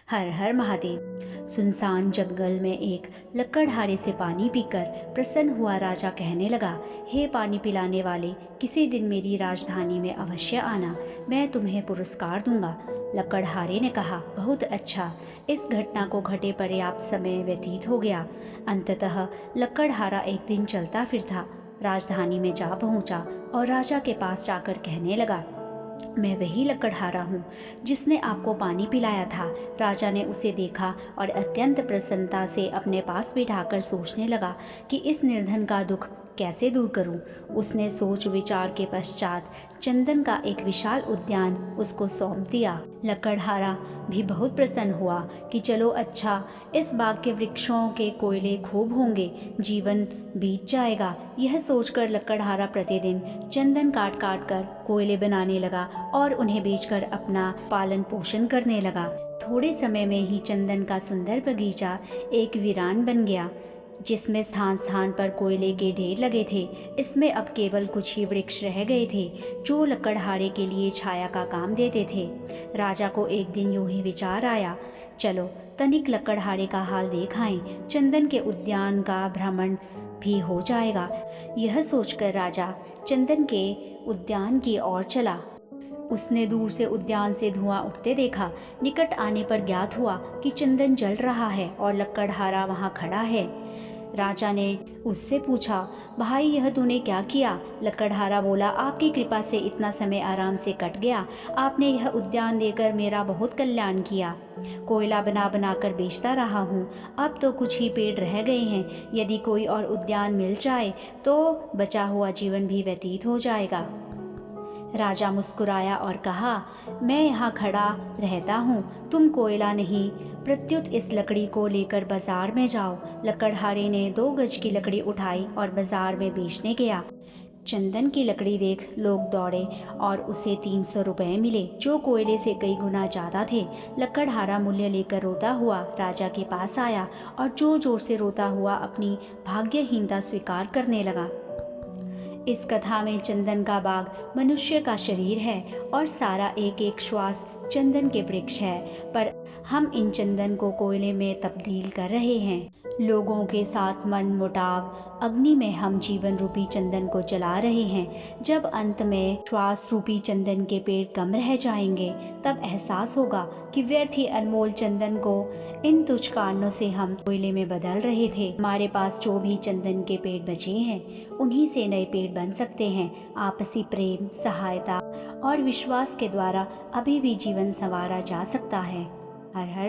हर हर महादेव। सुनसान जंगल में एक लकड़हारे से पानी पीकर प्रसन्न हुआ राजा कहने लगा, हे पानी पिलाने वाले, किसी दिन मेरी राजधानी में अवश्य आना, मैं तुम्हें पुरस्कार दूंगा। लकड़हारे ने कहा, बहुत अच्छा। इस घटना को घटे पर्याप्त समय व्यतीत हो गया। अंततः लकड़हारा एक दिन चलता फिरता राजधानी में जा पहुंचा और राजा के पास जाकर कहने लगा, मैं वही लकड़हारा हूँ जिसने आपको पानी पिलाया था। राजा ने उसे देखा और अत्यंत प्रसन्नता से अपने पास बिठाकर सोचने लगा कि इस निर्धन का दुख कैसे दूर करूं। उसने सोच विचार के पश्चात चंदन का एक विशाल उद्यान उसको सौंप दिया। लकड़हारा भी बहुत प्रसन्न हुआ कि चलो अच्छा, इस बाग के वृक्षों के कोयले खूब होंगे, जीवन बीत जाएगा। यह सोचकर लकड़हारा प्रतिदिन चंदन काट काट कर कोयले बनाने लगा और उन्हें बेचकर अपना पालन पोषण करने लगा। थोड़े समय में ही चंदन का सुंदर बगीचा एक वीरान बन गया, जिसमें स्थान स्थान पर कोयले के ढेर लगे थे। इसमें अब केवल कुछ ही वृक्ष रह गए थे जो लकड़हारे के लिए छाया का काम देते थे। राजा को एक दिन यूं ही विचार आया, चलो तनिक लकड़हारे का हाल देख आएं, चंदन के उद्यान का भ्रमण भी हो जाएगा। यह सोचकर राजा चंदन के उद्यान की ओर चला। उसने दूर से उद्यान से धुआं उठते देखा। निकट आने पर ज्ञात हुआ कि चंदन जल रहा है और लकड़हारा वहां खड़ा है। राजा ने उससे पूछा, भाई यह तूने क्या किया? लकड़हारा बोला, आपकी कृपा से इतना समय आराम से कट गया। आपने यह उद्यान देकर मेरा बहुत कल्याण किया। कोयला बना बना कर बेचता रहा हूँ। अब तो कुछ ही पेड़ रह गए हैं। यदि कोई और उद्यान मिल जाए तो बचा हुआ जीवन भी व्यतीत हो जाएगा। राजा मुस्कुराया और कहा, मैं यहाँ खड़ा रहता हूँ, तुम कोयला नहीं प्रत्युत इस लकड़ी को लेकर बाजार में जाओ। लकड़हारे ने 2 गज की लकड़ी उठाई और बाजार में बेचने गया। चंदन की लकड़ी देख लोग दौड़े और उसे 300 रुपए मिले, जो कोयले से कई गुना ज्यादा थे। लकड़हारा मूल्य लेकर रोता हुआ राजा के पास आया और जोर जोर से रोता हुआ अपनी भाग्यहीनता स्वीकार करने लगा। इस कथा में चंदन का बाग मनुष्य का शरीर है और सारा एक एक श्वास चंदन के वृक्ष है, पर हम इन चंदन को कोयले में तब्दील कर रहे हैं। लोगों के साथ मन मुटाव अग्नि में हम जीवन रूपी चंदन को जला रहे हैं। जब अंत में श्वास रूपी चंदन के पेड़ कम रह जाएंगे, तब एहसास होगा कि व्यर्थ ही अनमोल चंदन को इन तुच्छ कारणों से हम कोयले में बदल रहे थे। हमारे पास जो भी चंदन के पेड़ बचे हैं, उन्हीं से नए पेड़ बन सकते हैं। आपसी प्रेम, सहायता और विश्वास के द्वारा अभी भी जीवन संवारा जा सकता है। हर हर